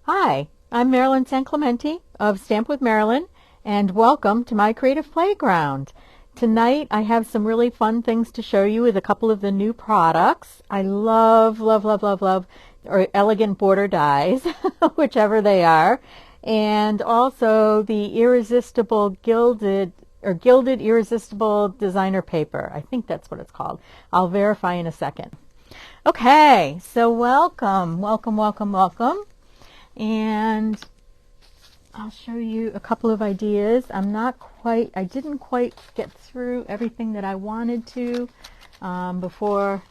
Hi, I'm Marilyn San Clemente of Stamp with Marilyn, and welcome to my creative playground. Tonight I have some really fun things to show you with a couple of the new products. I love or elegant border dies, whichever they are, and also the irresistible gilded irresistible designer paper. I think that's what it's called. I'll verify in a second. Okay, so welcome. And I'll show you a couple of ideas. I didn't quite get through everything that I wanted to before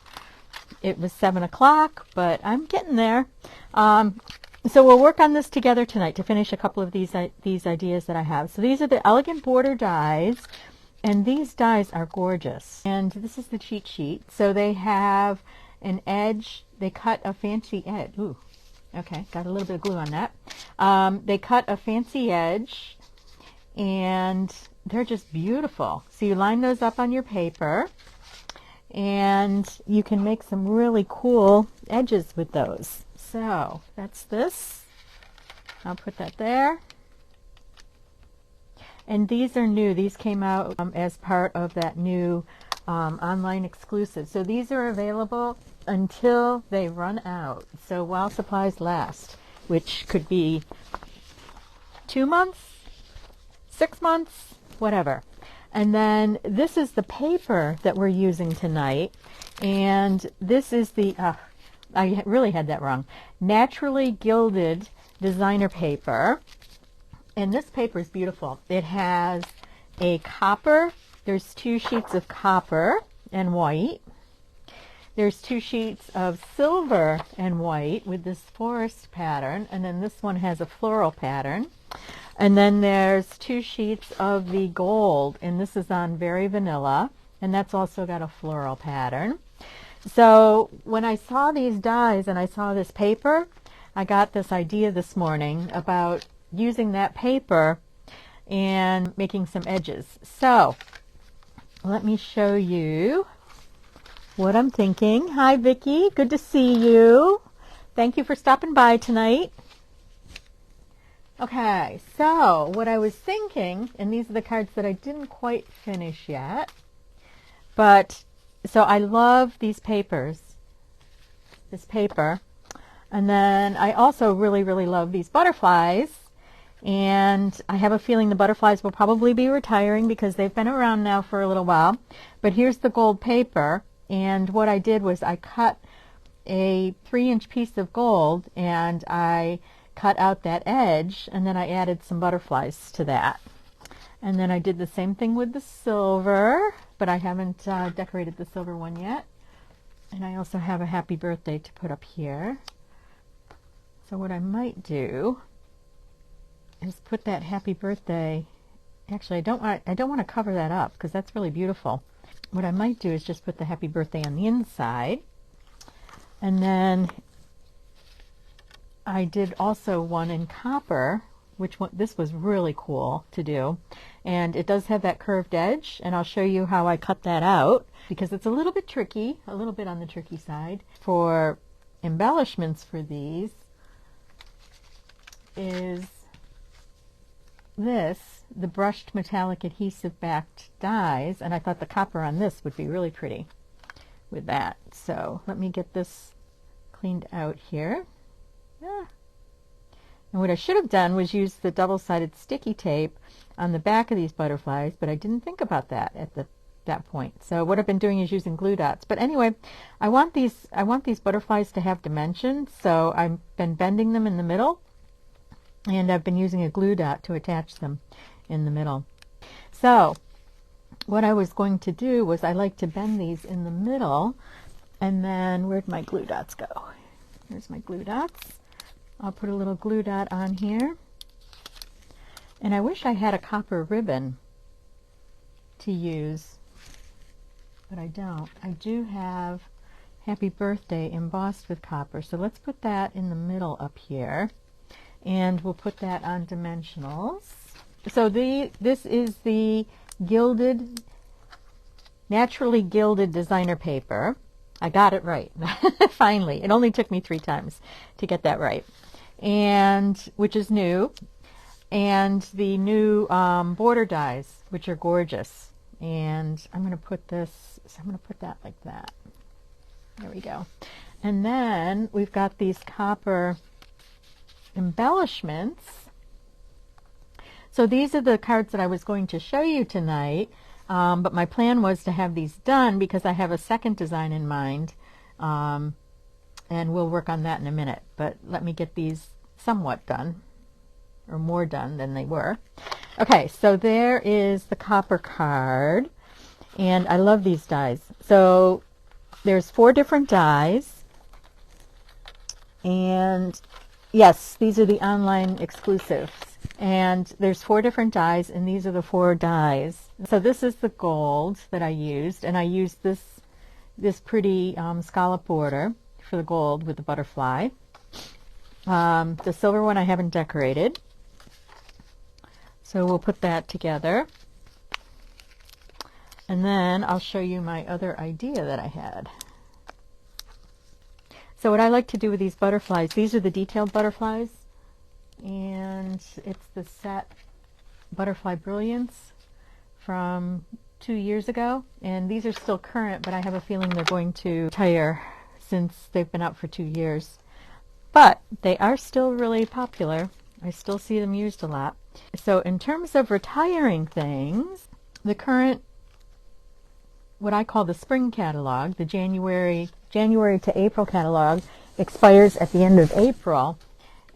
it was 7 o'clock, but I'm getting there. So we'll work on this together tonight to finish a couple of these ideas that I have. So these are the elegant border dies, and these dies are gorgeous. And this is the cheat sheet. So they have an edge. They cut a fancy edge. Ooh. Okay, got a little bit of glue on that. They cut a fancy edge, and they're just beautiful. So you line those up on your paper, and you can make some really cool edges with those. So that's this. I'll put that there. And these are new. These came out as part of that new online exclusive. So these are available until they run out. So while supplies last, which could be 2 months, 6 months, whatever. And then this is the paper that we're using tonight. And this is the, I really had that wrong, naturally gilded designer paper. And this paper is beautiful. It has a copper. There's 2 sheets of copper and white. There's 2 sheets of silver and white with this forest pattern, and then this one has a floral pattern. And then there's 2 sheets of the gold, and this is on Very Vanilla, and that's also got a floral pattern. So when I saw these dies and I saw this paper, I got this idea this morning about using that paper and making some edges. So let me show you what I'm thinking. Hi, Vicki. Good to see you. Thank you for stopping by tonight. Okay, so what I was thinking, and these are the cards that I didn't quite finish yet, but so I love these papers, this paper, and then I also really love these butterflies, and I have a feeling the butterflies will probably be retiring because they've been around now for a little while. But here's the gold paper. And what I did was I cut a 3-inch piece of gold, and I cut out that edge, and then I added some butterflies to that. And then I did the same thing with the silver, but I haven't decorated the silver one yet. And I also have a happy birthday to put up here. So what I might do is put that happy birthday. Actually, I don't want to cover that up because that's really beautiful. What I might do is just put the happy birthday on the inside. And then I did also one in copper, this was really cool to do. And it does have that curved edge, and I'll show you how I cut that out because it's a little bit tricky, a little bit on the tricky side. For embellishments for these is the brushed metallic adhesive backed dies, and I thought the copper on this would be really pretty with that. So let me get this cleaned out here. And what I should have done was use the double-sided sticky tape on the back of these butterflies, but I didn't think about that at that point. So what I've been doing is using glue dots. But anyway, I want these butterflies to have dimensions, so I've been bending them in the middle, and I've been using a glue dot to attach them in the middle. So what I was going to do was I like to bend these in the middle, and then where'd my glue dots go? There's my glue dots. I'll put a little glue dot on here. And I wish I had a copper ribbon to use, but I don't. I do have Happy Birthday embossed with copper, so let's put that in the middle up here. And we'll put that on dimensionals. So this is the gilded, naturally gilded designer paper. I got it right. Finally. It only took me 3 times to get that right. and which is new, and the new border dies, which are gorgeous. And I'm going to put this, so I'm going to put that like that. There we go. And then we've got these copper embellishments. So these are the cards that I was going to show you tonight, but my plan was to have these done because I have a second design in mind, and we'll work on that in a minute. But let me get these somewhat done, or more done than they were. Okay, so there is the copper card, and I love these dies. So there's 4 different dies, and yes, these are the online exclusives. And there's 4 different dies, and these are the 4 dies. So this is the gold that I used, and I used this pretty scallop border for the gold with the butterfly. The silver one I haven't decorated, so we'll put that together. And then I'll show you my other idea that I had. So what I like to do with these butterflies, these are the detailed butterflies, and it's the set Butterfly Brilliance from 2 years ago, and these are still current, but I have a feeling they're going to retire since they've been out for 2 years. But they are still really popular. I still see them used a lot. So in terms of retiring things, the current, what I call the spring catalog, the January to April catalog, expires at the end of April,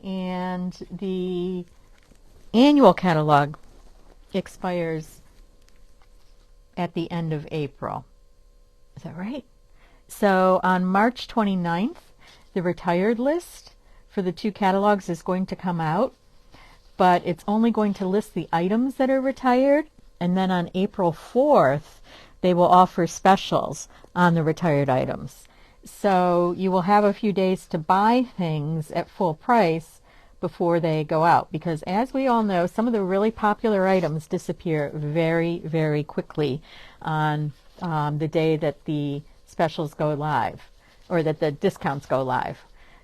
and the annual catalog expires at the end of April. Is that right? So on March 29th, the retired list for the 2 catalogs is going to come out, but it's only going to list the items that are retired, and then on April 4th, they will offer specials on the retired items. So you will have a few days to buy things at full price before they go out, because as we all know, some of the really popular items disappear very, very quickly on the day that the specials go live, or that the discounts go live.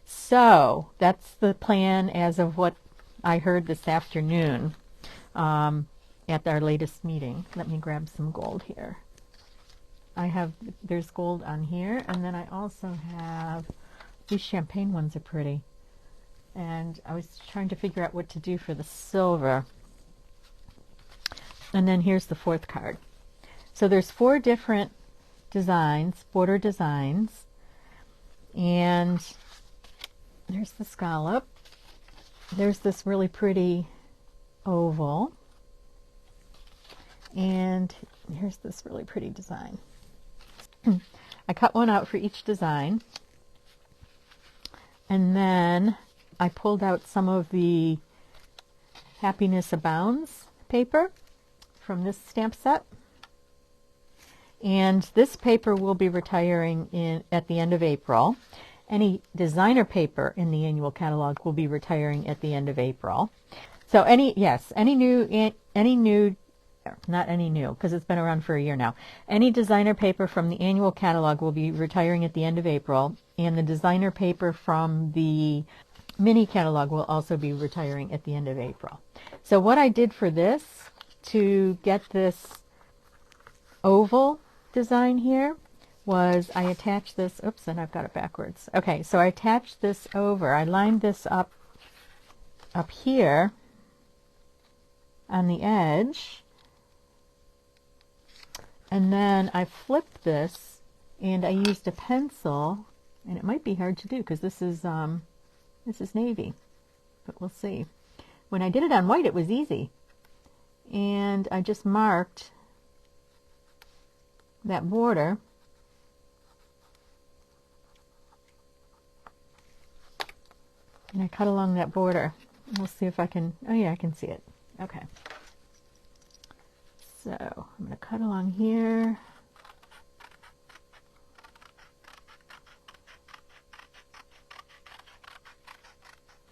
So that's the plan as of what I heard this afternoon at our latest meeting. Let me grab some gold here. There's gold on here, and then I also have, these champagne ones are pretty. And I was trying to figure out what to do for the silver. And then here's the 4th card. So there's 4 different designs, border designs, and there's the scallop. There's this really pretty oval, and here's this really pretty design. I cut one out for each design, and then I pulled out some of the Happiness Abounds paper from this stamp set, and this paper will be retiring at the end of April. Any designer paper in the annual catalog will be retiring at the end of April. So not any new, because it's been around for a year now. Any designer paper from the annual catalog will be retiring at the end of April, and the designer paper from the mini catalog will also be retiring at the end of April. So what I did for this, to get this oval design here, was I attached this, oops, and I've got it backwards. Okay, so I attached this over, I lined this up here on the edge, and then I flipped this, and I used a pencil, and it might be hard to do because this is navy, but we'll see. When I did it on white, it was easy, and I just marked that border, and I cut along that border. We'll see if I can, oh yeah, I can see it. Okay. So I'm going to cut along here.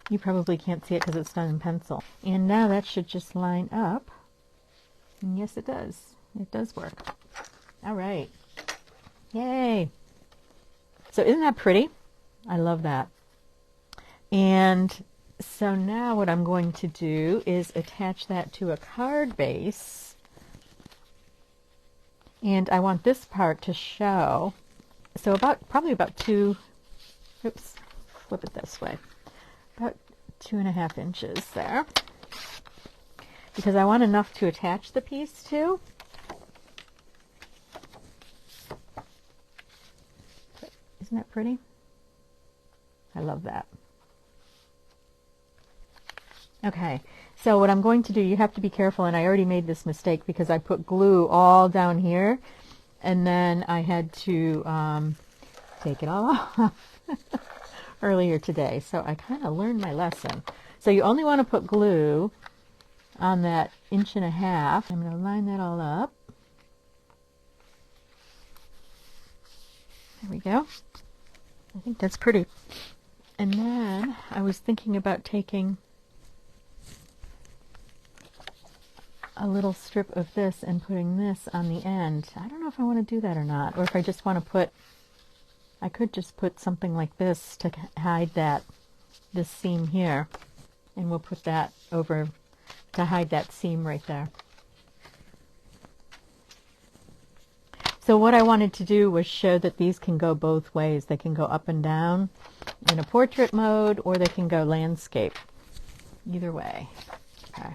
You probably can't see it because it's done in pencil. And now that should just line up. And yes, it does. It does work. All right. Yay. So isn't that pretty? I love that. And So now what I'm going to do is attach that to a card base. And I want this part to show. So probably about oops, flip it this way. About 2.5 inches there. Because I want enough to attach the piece to. Isn't that pretty? I love that. Okay, so what I'm going to do, you have to be careful, and I already made this mistake because I put glue all down here, and then I had to take it all off earlier today. So I kind of learned my lesson. So you only want to put glue on that 1.5 inches. I'm going to line that all up. There we go. I think that's pretty. And then I was thinking about taking a little strip of this and putting this on the end. I don't know if I want to do that or not, or if I just want to put, I could just put something like this to hide this seam here, and we'll put that over to hide that seam right there. So what I wanted to do was show that these can go both ways. They can go up and down in a portrait mode, or they can go landscape. Either way. Okay.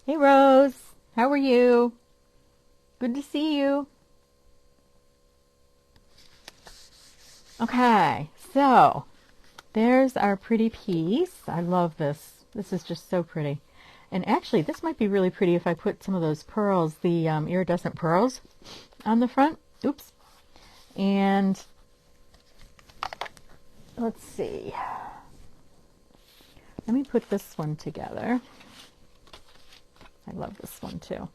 Hey Rose, how are you? Good to see you. Okay, so there's our pretty piece. I love this. This is just so pretty. And actually, this might be really pretty if I put some of those pearls, the iridescent pearls, on the front. Oops. And let's see. Let me put this one together. I love this one too.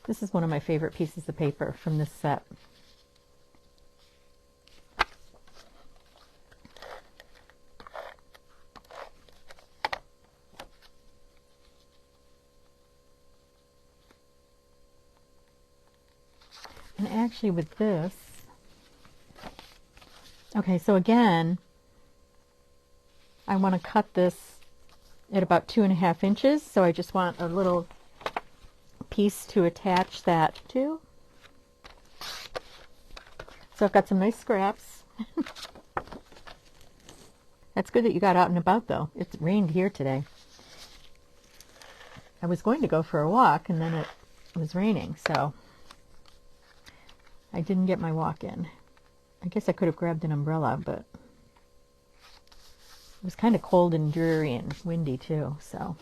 This is one of my favorite pieces of paper from this set. And actually with this, okay, so again, I want to cut this at about 2.5 inches. So I just want a little piece to attach that to. So I've got some nice scraps. That's good that you got out and about though. It's rained here today. I was going to go for a walk and then it was raining, so I didn't get my walk in. I guess I could have grabbed an umbrella, but it was kind of cold and dreary and windy too, so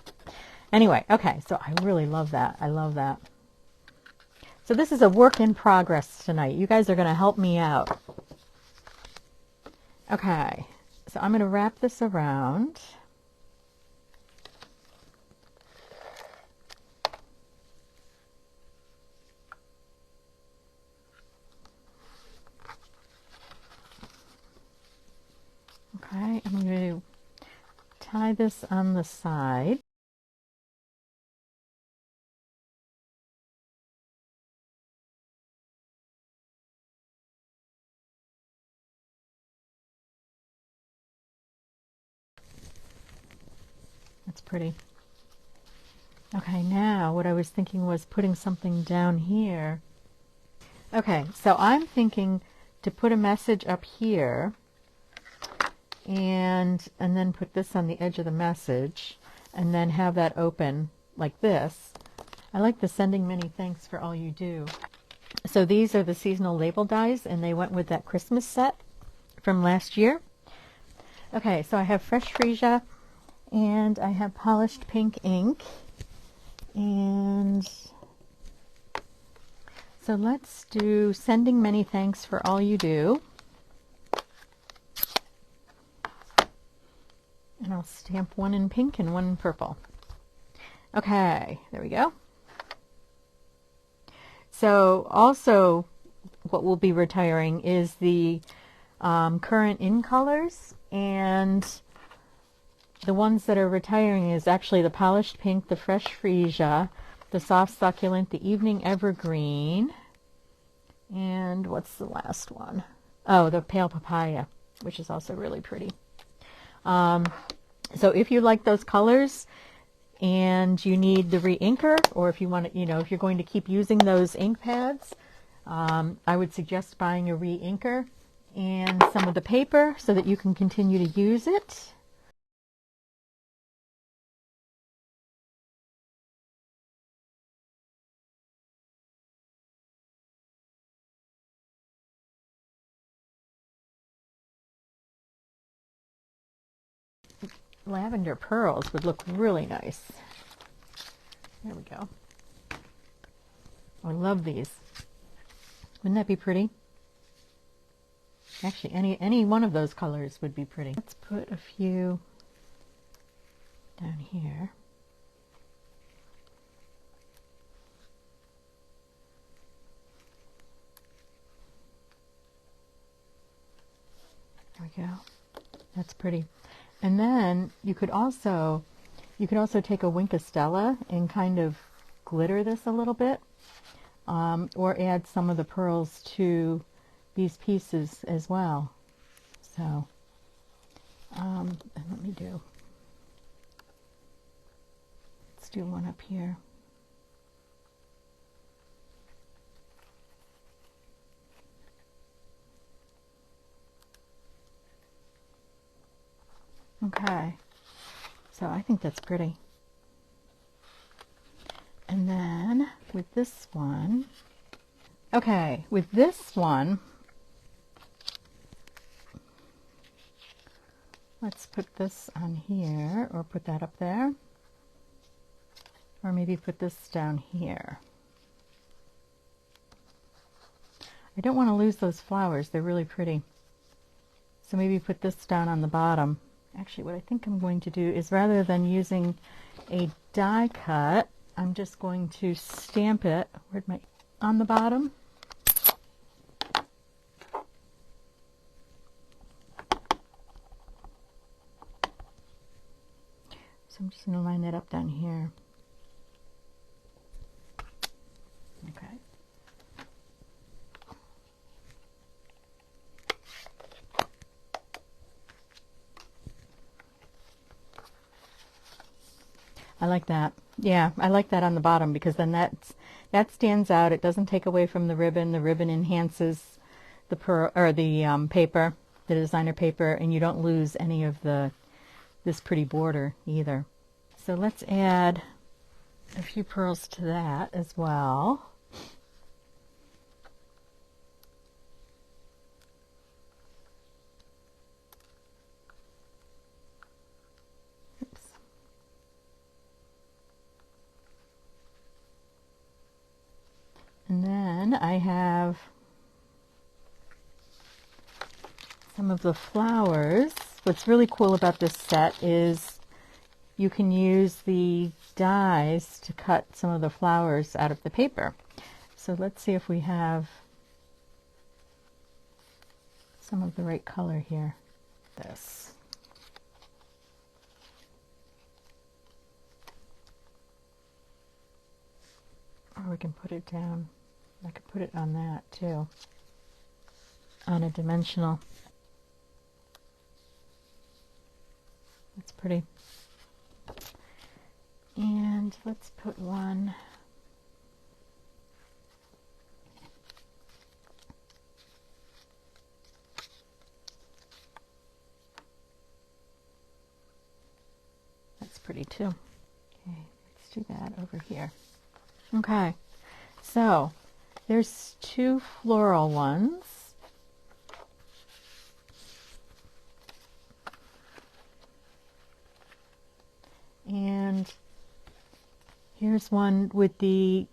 anyway, okay, so I really love that. I love that. So this is a work in progress tonight. You guys are going to help me out. Okay, so I'm going to wrap this around. Okay, I'm going to tie this on the side. That's pretty. Okay, now what I was thinking was putting something down here. Okay, so I'm thinking to put a message up here and then put this on the edge of the message and then have that open like this. I like the sending many thanks for all you do. So these are the seasonal label dies, and they went with that Christmas set from last year. Okay, so I have fresh freesia and I have polished pink ink, and so let's do sending many thanks for all you do. And I'll stamp one in pink and one in purple. Okay, there we go. So also what we'll be retiring is the current in colors, and the ones that are retiring is actually the polished pink, the fresh freesia, the soft succulent, the evening evergreen, and what's the last one? Oh, the pale papaya. which is also really pretty. So if you like those colors and you need the re-inker, or if you want to, if you're going to keep using those ink pads, I would suggest buying a re-inker and some of the paper so that you can continue to use it. Lavender pearls would look really nice. There we go. I love these. Wouldn't that be pretty? Actually, any one of those colors would be pretty. Let's put a few down here. There we go. That's pretty. And then you could also take a Wink of Stella and kind of glitter this a little bit, or add some of the pearls to these pieces as well. So, and let's do one up here. Okay, so I think that's pretty. And then with this one, let's put this on here, or put that up there, or maybe put this down here. I don't want to lose those flowers, they're really pretty. So maybe put this down on the bottom. Actually, what I think I'm going to do is, rather than using a die cut, I'm just going to stamp it on the bottom. So I'm just going to line that up down here. Okay. I like that. Yeah, I like that on the bottom, because then that stands out. It doesn't take away from the ribbon. The ribbon enhances the paper, the designer paper, and you don't lose any of this pretty border either. So let's add a few pearls to that as well. And then I have some of the flowers. What's really cool about this set is you can use the dies to cut some of the flowers out of the paper. So let's see if we have some of the right color here. This. Or we can put it down. I could put it on that too, on a dimensional. That's pretty. And let's put one that's pretty too. Okay, let's do that over here. Okay, so there's two floral ones. And here's one with the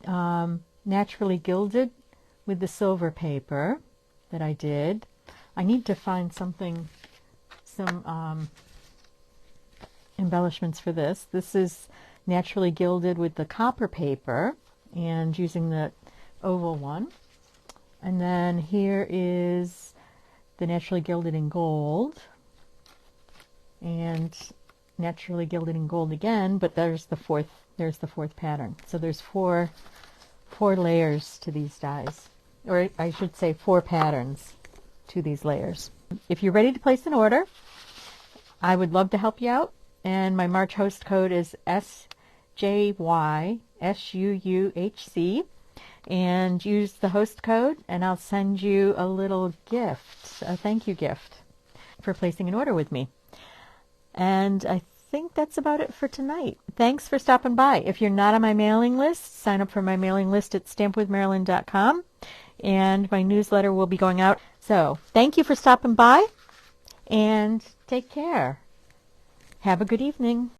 naturally gilded with the silver paper that I did. I need to find some embellishments for this. This is naturally gilded with the copper paper and using the oval one. And then here is the naturally gilded in gold and naturally gilded in gold again, but there's the fourth pattern. So there's four layers to these dies, or I should say 4 patterns to these layers. If you're ready to place an order, I would love to help you out. And my March host code is SJYSUUHC. And use the host code, and I'll send you a little gift, a thank you gift for placing an order with me. And I think that's about it for tonight. Thanks for stopping by. If you're not on my mailing list, sign up for my mailing list at stampwithmarilyn.com, and my newsletter will be going out. So thank you for stopping by, and take care. Have a good evening.